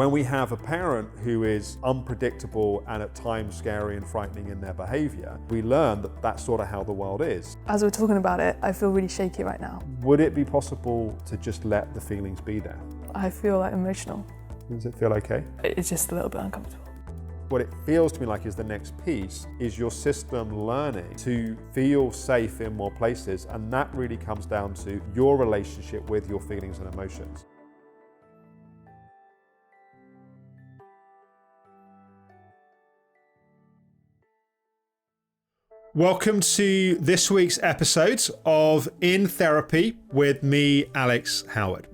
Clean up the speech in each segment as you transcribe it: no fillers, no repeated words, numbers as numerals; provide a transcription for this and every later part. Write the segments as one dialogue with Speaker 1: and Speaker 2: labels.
Speaker 1: When we have a parent who is unpredictable and at times scary and frightening in their behaviour, we learn that that's sort of how the world is.
Speaker 2: As we're talking about it, I feel really shaky right now.
Speaker 1: Would it be possible to just let the feelings be there?
Speaker 2: I feel like emotional.
Speaker 1: Does it feel okay?
Speaker 2: It's just a little bit uncomfortable.
Speaker 1: What it feels to me like is the next piece is your system learning to feel safe in more places, and that really comes down to your relationship with your feelings and emotions. Welcome to this week's episode of In Therapy with me, Alex Howard.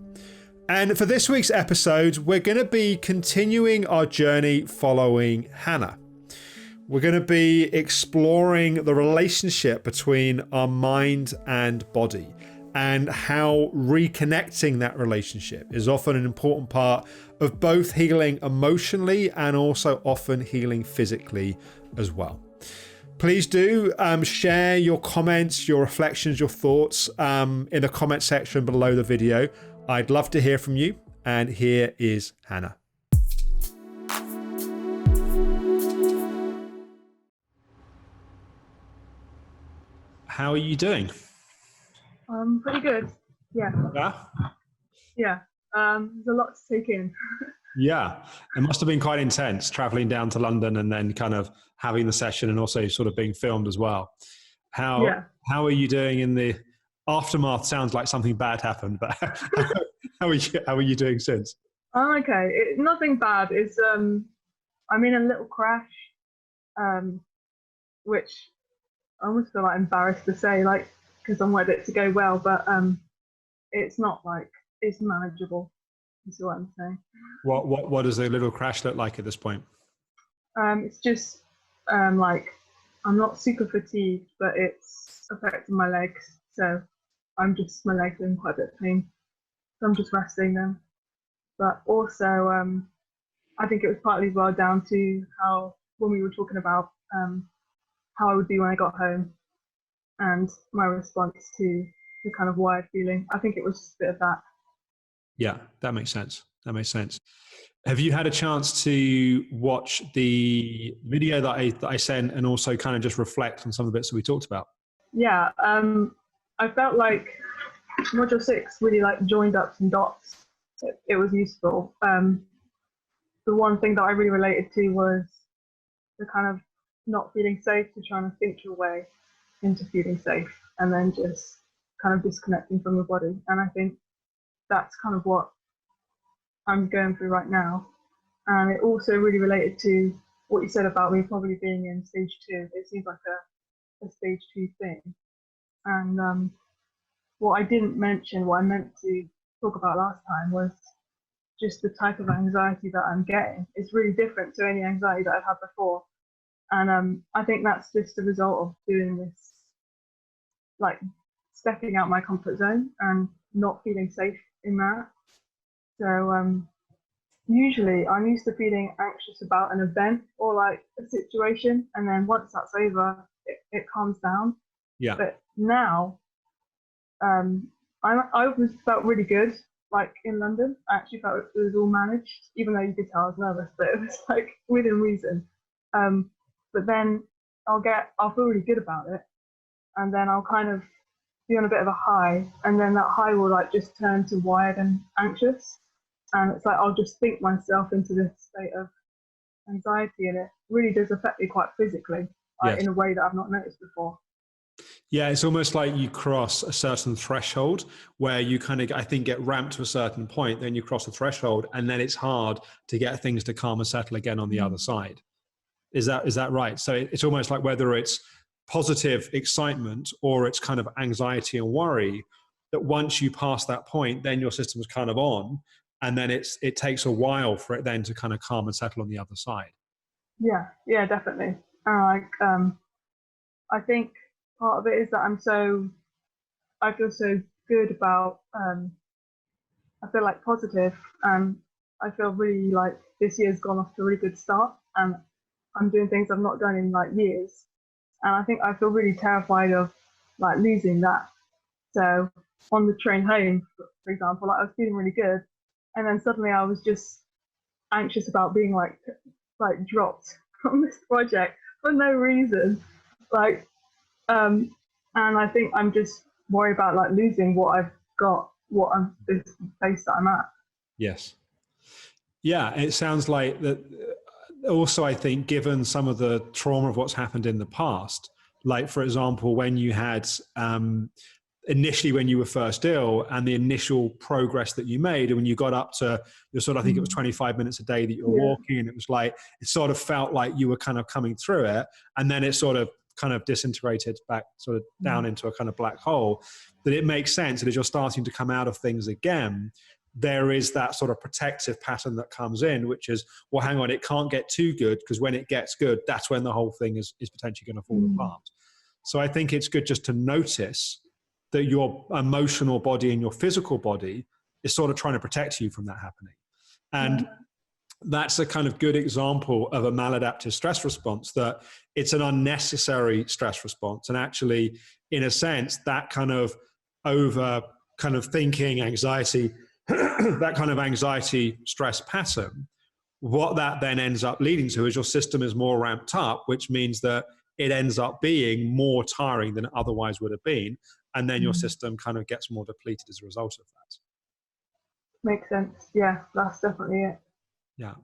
Speaker 1: And for this week's episode, we're going to be continuing our journey following Hannah. We're going to be exploring the relationship between our mind and body and how reconnecting that relationship is often an important part of both healing emotionally and also often healing physically as well. Please do share your comments, your reflections, your thoughts in the comment section below the video. I'd love to hear from you. And here is Hannah. How are you doing?
Speaker 2: Pretty good. Yeah.
Speaker 1: Yeah?
Speaker 2: Yeah. There's a lot to take in.
Speaker 1: Yeah. It must have been quite intense traveling down to London and then kind of having the session and also sort of being filmed as well. How are you doing in the aftermath? Sounds like something bad happened, but how are you doing since?
Speaker 2: I'm okay. Nothing bad. It's I'm in a little crash, which I almost feel like embarrassed to say, like, because I wanted it to go well, but it's not like it's manageable. Is what I'm saying.
Speaker 1: What does the little crash look like at this point?
Speaker 2: It's just like I'm not super fatigued, but it's affecting my legs. So my legs are in quite a bit of pain. So I'm just resting them. But also, I think it was partly as well down to how, when we were talking about how I would be when I got home and my response to the kind of wired feeling. I think it was just a bit of that.
Speaker 1: Yeah, that makes sense. Have you had a chance to watch the video that I sent and also kind of just reflect on some of the bits that we talked about?
Speaker 2: Yeah, I felt like Module 6 really like joined up some dots. It was useful. The one thing that I really related to was the kind of not feeling safe to trying to think your way into feeling safe and then just kind of disconnecting from your body. And I think that's kind of what I'm going through right now. And it also really related to what you said about me probably being in stage 2. It seems like a stage 2 thing. And what I didn't mention, what I meant to talk about last time, was just the type of anxiety that I'm getting. It's really different to any anxiety that I've had before. And I think that's just a result of doing this, like stepping out my comfort zone and not feeling safe in that. So usually I'm used to feeling anxious about an event or like a situation, and then once that's over, it calms down.
Speaker 1: Yeah.
Speaker 2: But now, I felt really good. Like in London, I actually felt it was all managed, even though you could tell I was nervous, but it was like within reason. But then I'll feel really good about it, and then I'll kind of be on a bit of a high, and then that high will like just turn to wired and anxious, and it's like I'll just think myself into this state of anxiety, and it really does affect me quite physically, like, in a way that I've not noticed before.
Speaker 1: Yeah, it's almost like you cross a certain threshold where you kind of, I think, get ramped to a certain point, then you cross the threshold, and then it's hard to get things to calm and settle again on the other side. Is that right? So it's almost like whether it's positive excitement or it's kind of anxiety and worry, that once you pass that point, then your system's kind of on, and then it takes a while for it then to kind of calm and settle on the other side.
Speaker 2: Yeah, definitely. I think part of it is that I feel so good about, I feel like positive, and I feel really like this year's gone off to a really good start, and I'm doing things I've not done in like years. And I think I feel really terrified of like losing that. So on the train home, for example, like I was feeling really good, and then suddenly I was just anxious about being like dropped from this project for no reason. Like, and I think I'm just worried about like losing what I've got, this place that I'm at.
Speaker 1: Yes. Yeah, it sounds like that. Also, I think given some of the trauma of what's happened in the past, like for example, when you had initially when you were first ill and the initial progress that you made, and when you got up to your sort of, I think it was 25 minutes a day that you were walking, and it was like, it sort of felt like you were kind of coming through it, and then it sort of kind of disintegrated back sort of down into a kind of black hole, that it makes sense that as you're starting to come out of things again, there is that sort of protective pattern that comes in, which is, well, hang on, it can't get too good, because when it gets good, that's when the whole thing is potentially going to fall apart. So I think it's good just to notice that your emotional body and your physical body is sort of trying to protect you from that happening. And that's a kind of good example of a maladaptive stress response, that it's an unnecessary stress response. And actually, in a sense, that kind of over kind of thinking, anxiety, that kind of anxiety stress pattern, what that then ends up leading to is your system is more ramped up, which means that it ends up being more tiring than it otherwise would have been. And then your system kind of gets more depleted as a result of that.
Speaker 2: Makes sense. Yeah, that's definitely it.
Speaker 1: Yeah.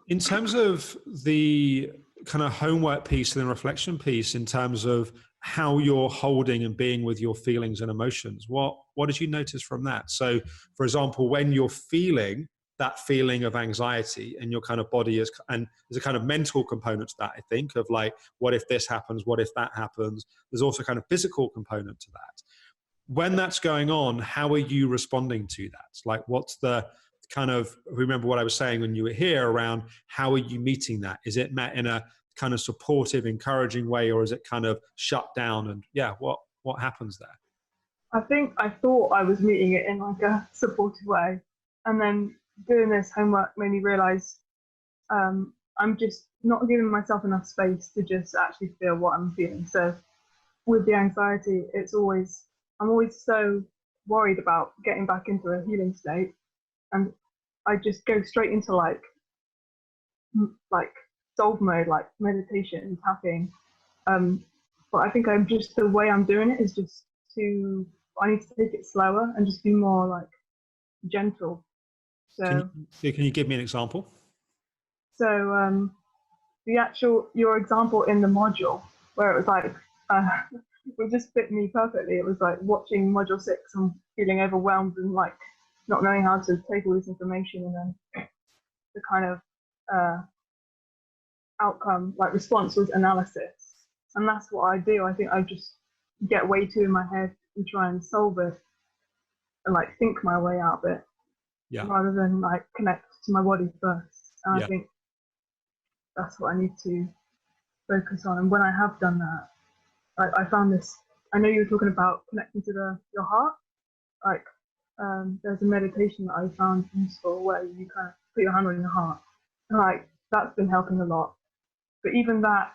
Speaker 1: In terms of the kind of homework piece and the reflection piece, in terms of how you're holding and being with your feelings and emotions, what did you notice from that? So, for example, when you're feeling that feeling of anxiety and your kind of body is, and there's a kind of mental component to that, I think, of like, what if this happens? What if that happens? There's also kind of physical component to that. When that's going on, how are you responding to that? Like, what's the kind of, remember what I was saying when you were here around how are you meeting that? Is it met in a kind of supportive, encouraging way, or is it kind of shut down? And what happens there?
Speaker 2: I think I thought I was meeting it in like a supportive way, and then doing this homework made me realize I'm just not giving myself enough space to just actually feel what I'm feeling. So with the anxiety, I'm always so worried about getting back into a healing state, and I just go straight into like solve mode, like meditation, tapping. But I think the way I'm doing it is just I need to take it slower and just be more like gentle. So
Speaker 1: can you give me an example?
Speaker 2: So your example in the module where it was like, it just fit me perfectly. It was like watching module 6 and feeling overwhelmed and like not knowing how to take all this information, and then the kind of outcome, like response, was analysis. And that's what I do. I think I just get way too in my head and try and solve it and like think my way out of it, rather than like connect to my body first. And I think that's what I need to focus on. And when I have done that, I found this. I know you were talking about connecting to your heart. Like there's a meditation that I found useful where you kind of put your hand on your heart, and like that's been helping a lot. But even that,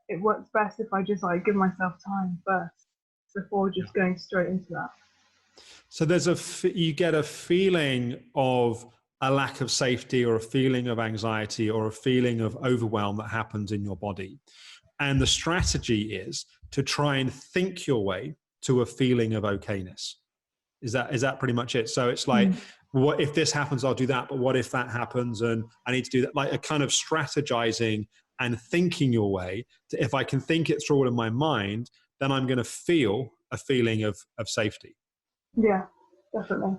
Speaker 2: it works best if I just like give myself time first before just going straight into that.
Speaker 1: So you get a feeling of a lack of safety, or a feeling of anxiety, or a feeling of overwhelm that happens in your body. And the strategy is to try and think your way to a feeling of okayness. Is that pretty much it? So it's like, what if this happens, I'll do that. But what if that happens and I need to do that? Like a kind of strategizing and thinking your way to, if I can think it through all in my mind, then I'm going to feel a feeling of safety.
Speaker 2: Yeah, definitely.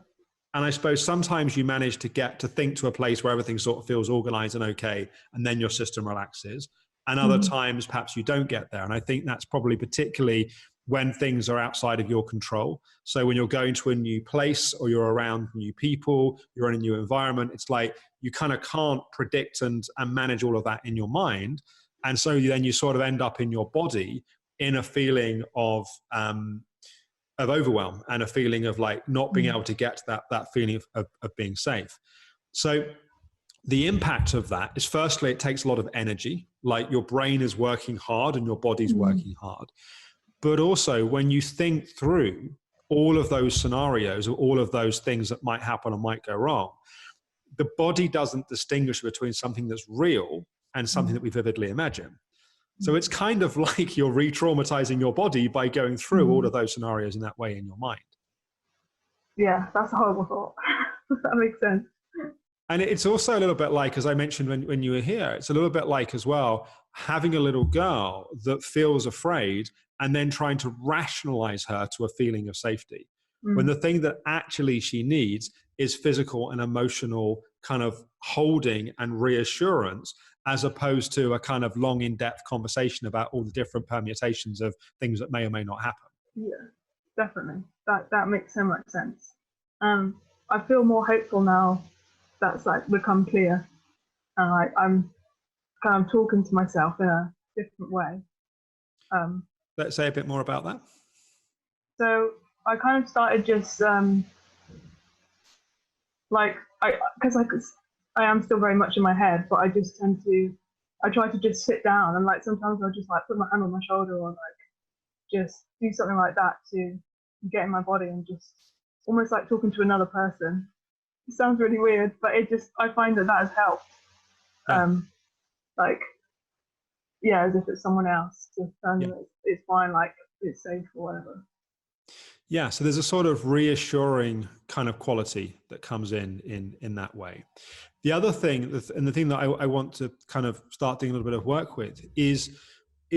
Speaker 1: And I suppose sometimes you manage to get to think to a place where everything sort of feels organized and okay, and then your system relaxes. And other times, perhaps you don't get there. And I think that's probably particularly when things are outside of your control. So when you're going to a new place, or you're around new people, you're in a new environment, it's like you kind of can't predict and manage all of that in your mind. And so then you sort of end up in your body in a feeling of overwhelm, and a feeling of like not being able to get to that feeling of being safe. So the impact of that is, firstly, it takes a lot of energy. Like your brain is working hard and your body's working hard. But also when you think through all of those scenarios or all of those things that might happen or might go wrong, the body doesn't distinguish between something that's real and something that we vividly imagine. So it's kind of like you're re-traumatizing your body by going through all of those scenarios in that way in your mind.
Speaker 2: Yeah, that's a horrible thought. That makes sense.
Speaker 1: And it's also a little bit like, as I mentioned when you were here, it's a little bit like as well, having a little girl that feels afraid and then trying to rationalize her to a feeling of safety. When the thing that actually she needs is physical and emotional kind of holding and reassurance, as opposed to a kind of long in-depth conversation about all the different permutations of things that may or may not happen.
Speaker 2: Yeah, definitely. That makes so much sense. I feel more hopeful now. That's like become clear, and I'm kind of talking to myself in a different way.
Speaker 1: Let's say a bit more about that.
Speaker 2: So I kind of started just because I am still very much in my head, but I just I try to just sit down and like sometimes I'll just like put my hand on my shoulder or like just do something like that to get in my body and just almost like talking to another person. It sounds really weird, but I find that has helped.
Speaker 1: Yeah.
Speaker 2: Like, yeah, as if it's someone else, just it's fine, like it's safe or whatever.
Speaker 1: Yeah, so there's a sort of reassuring kind of quality that comes in that way. The other thing, and the thing that I want to kind of start doing a little bit of work with is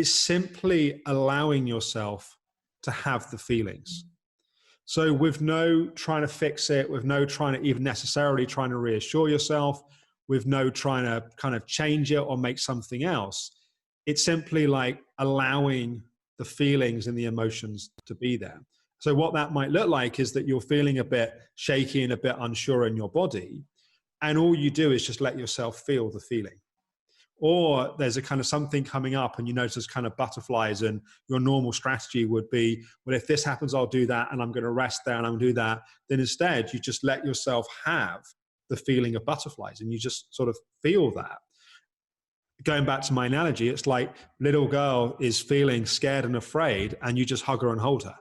Speaker 1: simply allowing yourself to have the feelings. So with no trying to fix it, with no trying to even necessarily trying to reassure yourself, with no trying to kind of change it or make something else, it's simply like allowing the feelings and the emotions to be there. So what that might look like is that you're feeling a bit shaky and a bit unsure in your body, and all you do is just let yourself feel the feeling. Or there's a kind of something coming up and you notice kind of butterflies, and your normal strategy would be, well, if this happens, I'll do that, and I'm going to rest there and I'm going to do that. Then instead, you just let yourself have the feeling of butterflies and you just sort of feel that. Going back to my analogy, it's like little girl is feeling scared and afraid and you just hug her and hold her.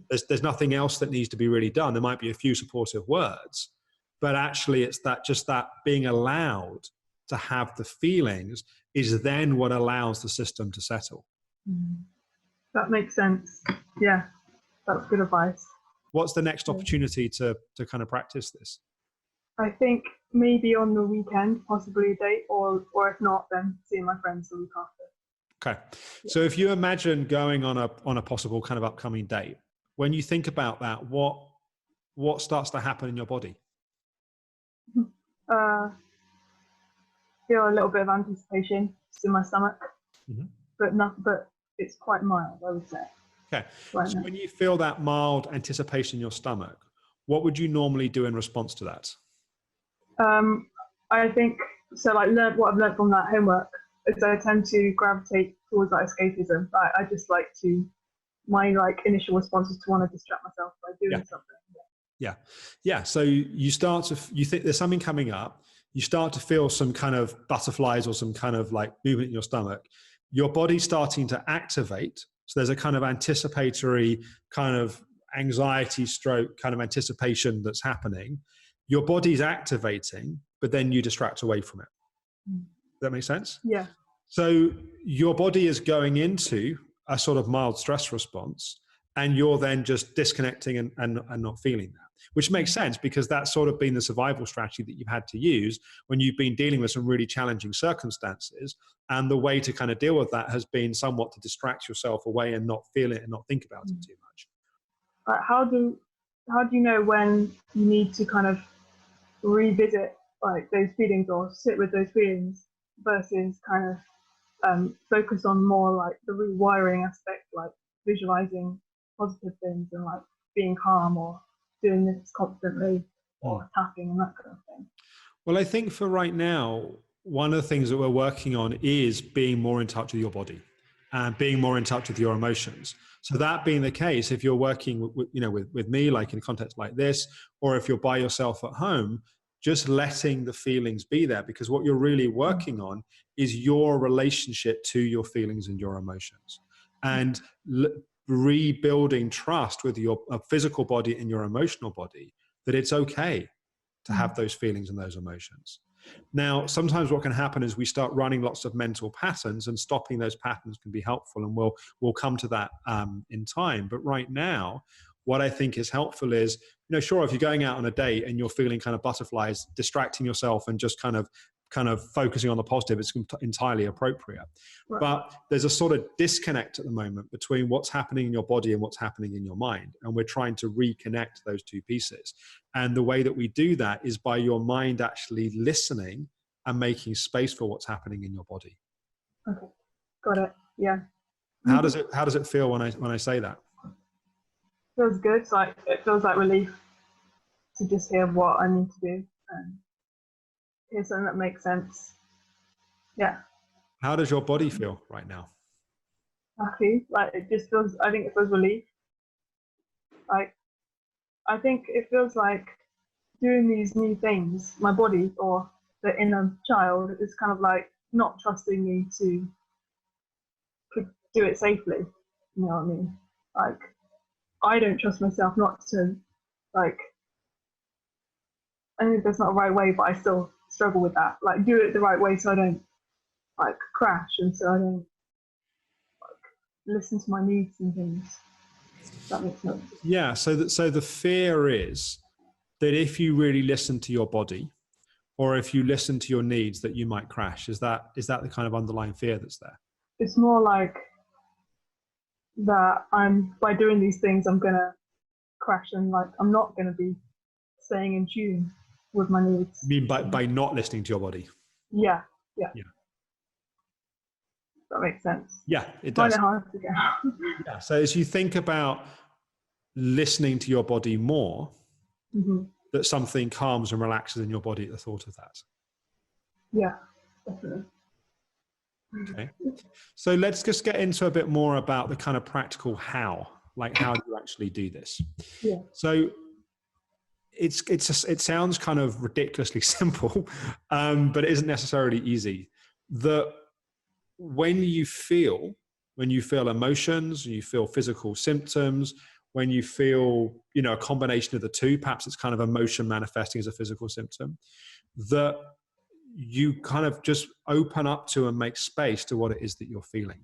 Speaker 1: There's nothing else that needs to be really done. There might be a few supportive words, but actually it's that being allowed to have the feelings is then what allows the system to settle.
Speaker 2: That makes sense. Yeah, that's good advice.
Speaker 1: What's the next opportunity to kind of practice this?
Speaker 2: I think maybe on the weekend, possibly a date, or if not, then seeing my friends the week after.
Speaker 1: Okay. So if you imagine going on a possible kind of upcoming date, when you think about that, what starts to happen in your body?
Speaker 2: Feel a little bit of anticipation just in my stomach, but it's quite mild, I would say.
Speaker 1: Okay. So when you feel that mild anticipation in your stomach, what would you normally do in response to that?
Speaker 2: I think so. Like, what I've learned from that homework is I tend to gravitate towards that escapism. I just like to. My like initial response is to want to distract myself by doing something.
Speaker 1: Yeah. So you think there's something coming up. You start to feel some kind of butterflies or some kind of like movement in your stomach. Your body's starting to activate. So there's a kind of anticipatory kind of anxiety stroke kind of anticipation that's happening. Your body's activating, but then you distract away from it. Does that make sense?
Speaker 2: Yeah.
Speaker 1: So your body is going into a sort of mild stress response, and you're then just disconnecting and not feeling that, which makes sense because that's sort of been the survival strategy that you've had to use when you've been dealing with some really challenging circumstances. And the way to kind of deal with that has been somewhat to distract yourself away and not feel it and not think about it too much.
Speaker 2: How do you know when you need to kind of revisit like those feelings or sit with those feelings versus kind of focus on more like the rewiring aspect, like visualizing positive things and like being calm or doing this constantly or tapping and that kind of thing?
Speaker 1: Well, I think for right now, one of the things that we're working on is being more in touch with your body and being more in touch with your emotions. So that being the case, if you're working with me, like in a context like this, or if you're by yourself at home, just letting the feelings be there, because what you're really working on is your relationship to your feelings and your emotions. And rebuilding trust with your physical body and your emotional body, that it's okay to have those feelings and those emotions. Now, sometimes what can happen is we start running lots of mental patterns, and stopping those patterns can be helpful. And we'll come to that in time. But right now, what I think is helpful is, sure, if you're going out on a date and you're feeling kind of butterflies, distracting yourself and just kind of focusing on the positive, it's entirely appropriate.
Speaker 2: Right.
Speaker 1: But there's a sort of disconnect at the moment between what's happening in your body and what's happening in your mind. And we're trying to reconnect those two pieces. And the way that we do that is by your mind actually listening and making space for what's happening in your body.
Speaker 2: Okay. Got it. Yeah.
Speaker 1: How does it feel when I say that?
Speaker 2: Feels good. It feels like relief to just hear what I need to do and hear something that makes sense. Yeah.
Speaker 1: How does your body feel right now?
Speaker 2: Happy. It just feels. I think it feels relief. I think it feels like doing these new things. My body, or the inner child, is kind of like not trusting me to do it safely. You know what I mean? I don't trust myself not to, I think that's not the right way, but I still struggle with that. Do it the right way so I don't crash, and so I don't listen to my needs and things. If that makes sense.
Speaker 1: Yeah. So the fear is that if you really listen to your body, or if you listen to your needs, that you might crash. Is that the kind of underlying fear that's there?
Speaker 2: It's more like that by doing these things, I'm gonna crash, and I'm not gonna be staying in tune with my needs.
Speaker 1: You mean by not listening to your body?
Speaker 2: Yeah. That makes sense.
Speaker 1: Yeah, it does.
Speaker 2: Find it hard to get.
Speaker 1: Yeah. So as you think about listening to your body more, that something calms and relaxes in your body at the thought of that.
Speaker 2: Yeah, definitely.
Speaker 1: Okay. So let's just get into a bit more about the kind of practical how. How do you actually do this?
Speaker 2: Yeah.
Speaker 1: So it sounds kind of ridiculously simple, but it isn't necessarily easy. When you feel emotions, you feel physical symptoms, when you feel, a combination of the two, perhaps it's kind of emotion manifesting as a physical symptom, that you kind of just open up to and make space to what it is that you're feeling.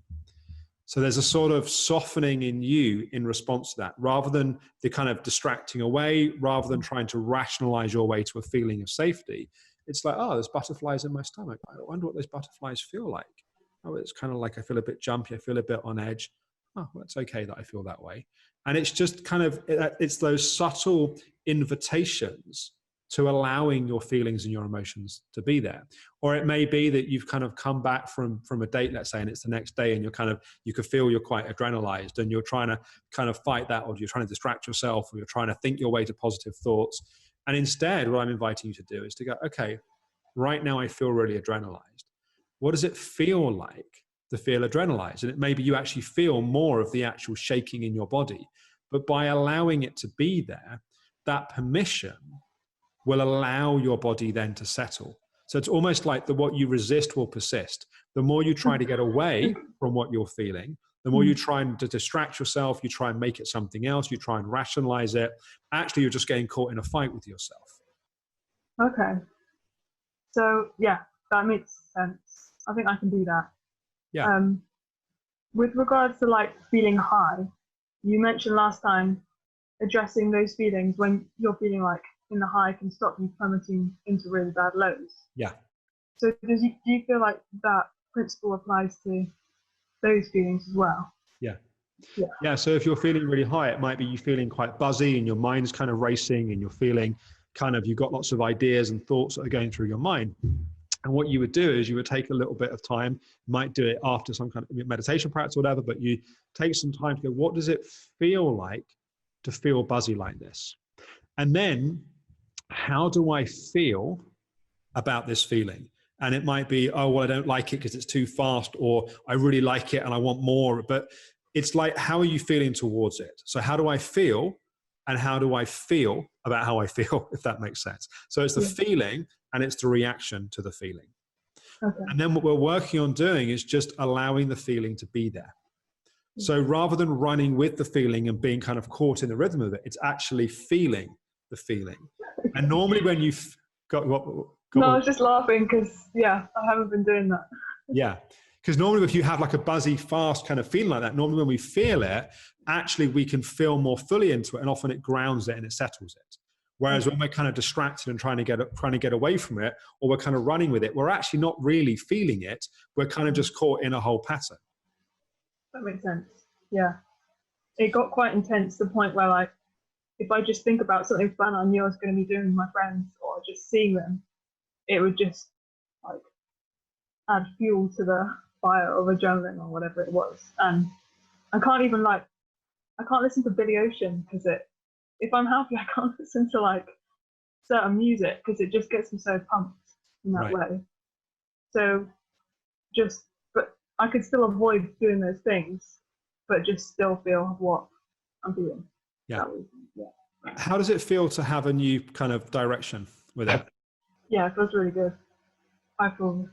Speaker 1: So there's a sort of softening in you in response to that, rather than the kind of distracting away, rather than trying to rationalize your way to a feeling of safety. It's like, oh, there's butterflies in my stomach. I wonder what those butterflies feel like. Oh, it's kind of like I feel a bit jumpy. I feel a bit on edge. Oh, well, it's okay that I feel that way. And it's just kind of, it's those subtle invitations to allowing your feelings and your emotions to be there. Or it may be that you've kind of come back from a date, let's say, and it's the next day, and you could feel you're quite adrenalized, and you're trying to kind of fight that, or you're trying to distract yourself, or you're trying to think your way to positive thoughts. And instead, what I'm inviting you to do is to go, okay, right now I feel really adrenalized. What does it feel like to feel adrenalized? And it may be you actually feel more of the actual shaking in your body. But by allowing it to be there, that permission will allow your body then to settle. So it's almost like what you resist will persist. The more you try to get away from what you're feeling, the more you try to distract yourself, you try and make it something else, you try and rationalize it. Actually, you're just getting caught in a fight with yourself.
Speaker 2: Okay. So, yeah, that makes sense. I think I can do that.
Speaker 1: Yeah.
Speaker 2: With regards to feeling high, you mentioned last time addressing those feelings when you're feeling in the high can stop you plummeting into really bad lows.
Speaker 1: Yeah.
Speaker 2: So do you feel like that principle applies to those feelings as well?
Speaker 1: Yeah. Yeah. So if you're feeling really high, it might be you feeling quite buzzy and your mind's kind of racing, and you're feeling you've got lots of ideas and thoughts that are going through your mind. And what you would do is you would take a little bit of time, might do it after some kind of meditation practice or whatever, but you take some time to go, what does it feel like to feel buzzy like this? And then, how do I feel about this feeling? And it might be, oh, well, I don't like it because it's too fast, or I really like it and I want more. But it's like, how are you feeling towards it? So how do I feel? And how do I feel about how I feel, if that makes sense? So it's the feeling and it's the reaction to the feeling.
Speaker 2: Okay.
Speaker 1: And then what we're working on doing is just allowing the feeling to be there. So rather than running with the feeling and being kind of caught in the rhythm of it, it's actually feeling the feeling. And normally when you've got what?
Speaker 2: No, I was just laughing because, I haven't been doing that.
Speaker 1: Yeah. Because normally if you have like a buzzy, fast kind of feeling like that, normally when we feel it, actually we can feel more fully into it, and often it grounds it and it settles it. Whereas when we're kind of distracted and trying to get away from it, or we're kind of running with it, we're actually not really feeling it. We're kind of just caught in a whole pattern.
Speaker 2: That makes sense. Yeah. It got quite intense to the point where, like, if I just think about something fun I knew I was going to be doing with my friends or just seeing them, it would just like add fuel to the fire of adrenaline or whatever it was. And I can't listen to Billy Ocean because if I'm happy, I can't listen to like certain music because it just gets me so pumped in that way. So but I could still avoid doing those things, but just still feel what I'm feeling.
Speaker 1: Yeah. How does it feel to have a new kind of direction with it?
Speaker 2: Yeah, it feels really good. I feel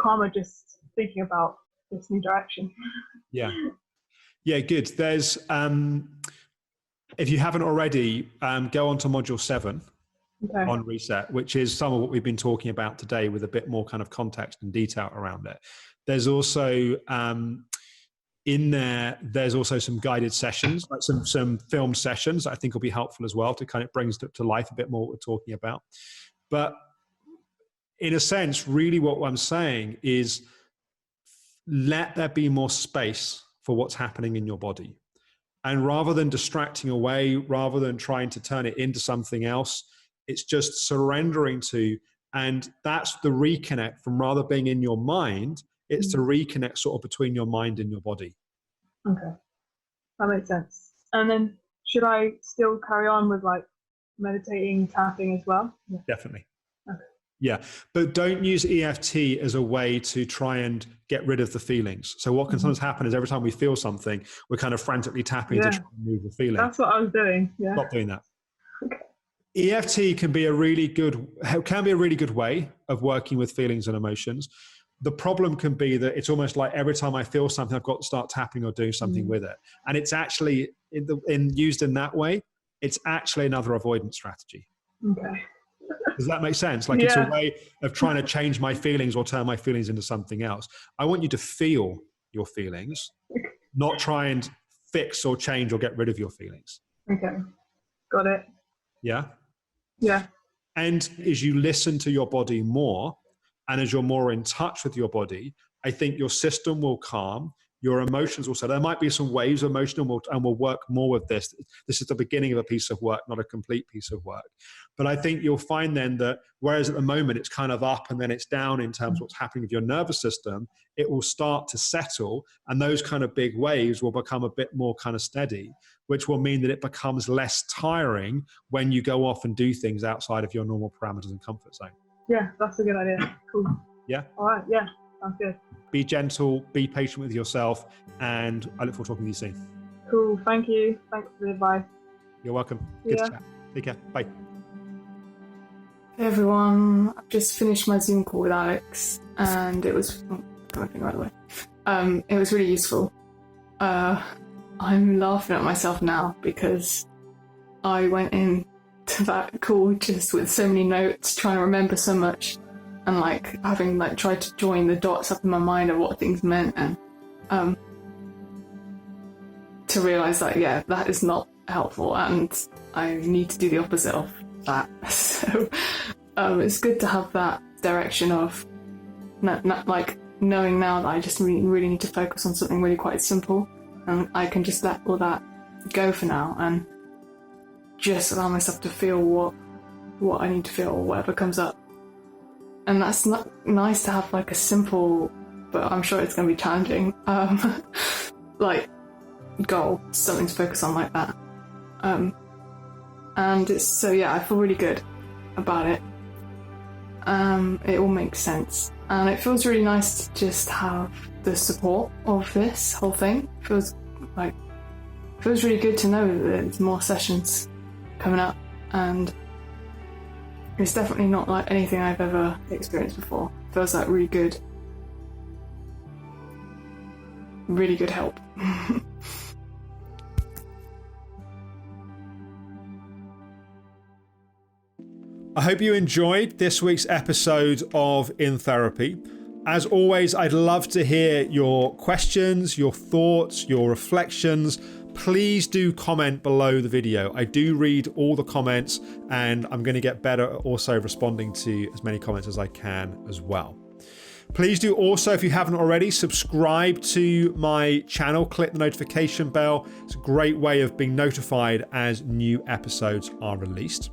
Speaker 2: calmer just thinking about this new direction.
Speaker 1: Yeah. Yeah, good. There's, if you haven't already, go on to module 7 on Reset, which is some of what we've been talking about today with a bit more kind of context and detail around it. There's also, in there's also some guided sessions, like some film sessions that I think will be helpful as well to kind of brings to life a bit more what we're talking about. But in a sense, really what I'm saying is let there be more space for what's happening in your body. And rather than distracting away, rather than trying to turn it into something else, it's just surrendering to, and that's the reconnect from rather being in your mind, it's to reconnect sort of between your mind and your body.
Speaker 2: Okay. That makes sense. And then should I still carry on with like meditating, tapping as well?
Speaker 1: Yeah. Definitely.
Speaker 2: Okay.
Speaker 1: Yeah, but don't use EFT as a way to try and get rid of the feelings. So what can sometimes happen is every time we feel something, we're kind of frantically tapping to try and move the feeling.
Speaker 2: That's what I was doing. Yeah.
Speaker 1: Stop doing that.
Speaker 2: Okay.
Speaker 1: EFT can be a really good way of working with feelings and emotions. The problem can be that it's almost like every time I feel something, I've got to start tapping or doing something with it. And it's actually used in that way, it's actually another avoidance strategy.
Speaker 2: Okay.
Speaker 1: Does that make sense? Like it's a way of trying to change my feelings or turn my feelings into something else. I want you to feel your feelings, not try and fix or change or get rid of your feelings.
Speaker 2: Okay. Got it.
Speaker 1: Yeah?
Speaker 2: Yeah.
Speaker 1: And as you listen to your body more, and as you're more in touch with your body, I think your system will calm, your emotions will settle. There might be some waves of emotion, and we'll work more with this. This is the beginning of a piece of work, not a complete piece of work. But I think you'll find then that whereas at the moment it's kind of up and then it's down in terms of what's happening with your nervous system, it will start to settle, and those kind of big waves will become a bit more kind of steady, which will mean that it becomes less tiring when you go off and do things outside of your normal parameters and comfort zone.
Speaker 2: Yeah, that's a good idea. Cool.
Speaker 1: Yeah?
Speaker 2: All right. Yeah, sounds good.
Speaker 1: Be gentle, be patient with yourself, and I look forward to talking to you soon.
Speaker 2: Cool. Thank you. Thanks for the advice.
Speaker 1: You're welcome. Good to chat. Take care. Bye.
Speaker 3: Hey everyone, I've just finished my Zoom call with Alex, and it was it was really useful. I'm laughing at myself now because I went into that call just with so many notes, trying to remember so much, and like having like tried to join the dots up in my mind of what things meant, and to realise that that is not helpful, and I need to do the opposite of that. So it's good to have that direction of not like knowing now that I just really need to focus on something really quite simple, and I can just let all that go for now and just allow myself to feel what I need to feel or whatever comes up. And that's not nice to have like a simple, but I'm sure it's going to be challenging, like goal, something to focus on like that. And it's so I feel really good about it. It all makes sense, and it feels really nice to just have the support of this whole thing. Feels really good to know that there's more sessions coming up, and it's definitely not like anything I've ever experienced before. Feels like really good. really good help.
Speaker 1: I hope you enjoyed this week's episode of In Therapy. As always, I'd love to hear your questions, your thoughts, your reflections. Please do comment below the video. I do read all the comments, and I'm going to get better at also responding to as many comments as I can as well. Please do also, if you haven't already, subscribe to my channel, click the notification bell. It's a great way of being notified as new episodes are released.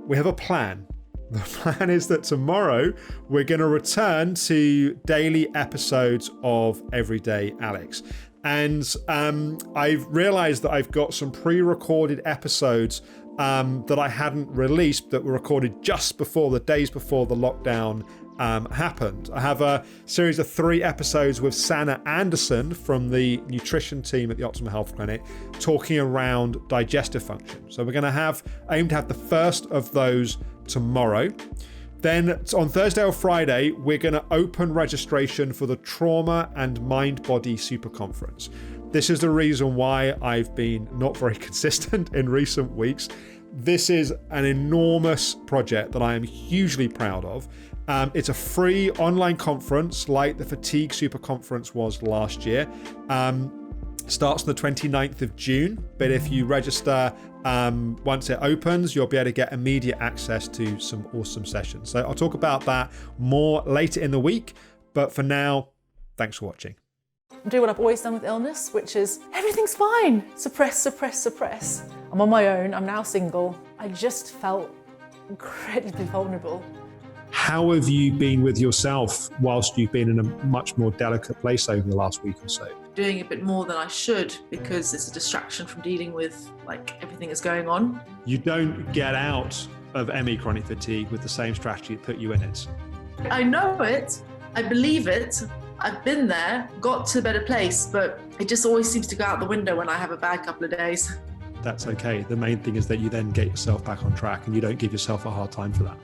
Speaker 1: We have a plan. The plan is that tomorrow we're going to return to daily episodes of Everyday Alex. And I've realized that I've got some pre-recorded episodes that I hadn't released that were recorded just before the days before the lockdown happened. I have a series of 3 episodes with Sanna Anderson from the nutrition team at the Optimum Health Clinic talking around digestive function. So we're going to aim to have the first of those tomorrow. Then on Thursday or Friday, we're going to open registration for the Trauma and Mind Body Super Conference. This is the reason why I've been not very consistent in recent weeks. This is an enormous project that I am hugely proud of. It's a free online conference like the Fatigue Super Conference was last year. Starts on the 29th of June, but if you register once it opens, you'll be able to get immediate access to some awesome sessions. So I'll talk about that more later in the week, but for now, thanks for watching.
Speaker 4: Do what I've always done with illness, which is everything's fine. Suppress, suppress, suppress. I'm on my own, I'm now single. I just felt incredibly vulnerable.
Speaker 1: How have you been with yourself whilst you've been in a much more delicate place over the last week or so?
Speaker 5: Doing a bit more than I should because it's a distraction from dealing with everything that's going on.
Speaker 1: You don't get out of ME chronic fatigue with the same strategy that put you in it.
Speaker 5: I know it, I believe it, I've been there, got to a better place, but it just always seems to go out the window when I have a bad couple of days.
Speaker 1: That's okay. The main thing is that you then get yourself back on track and you don't give yourself a hard time for that.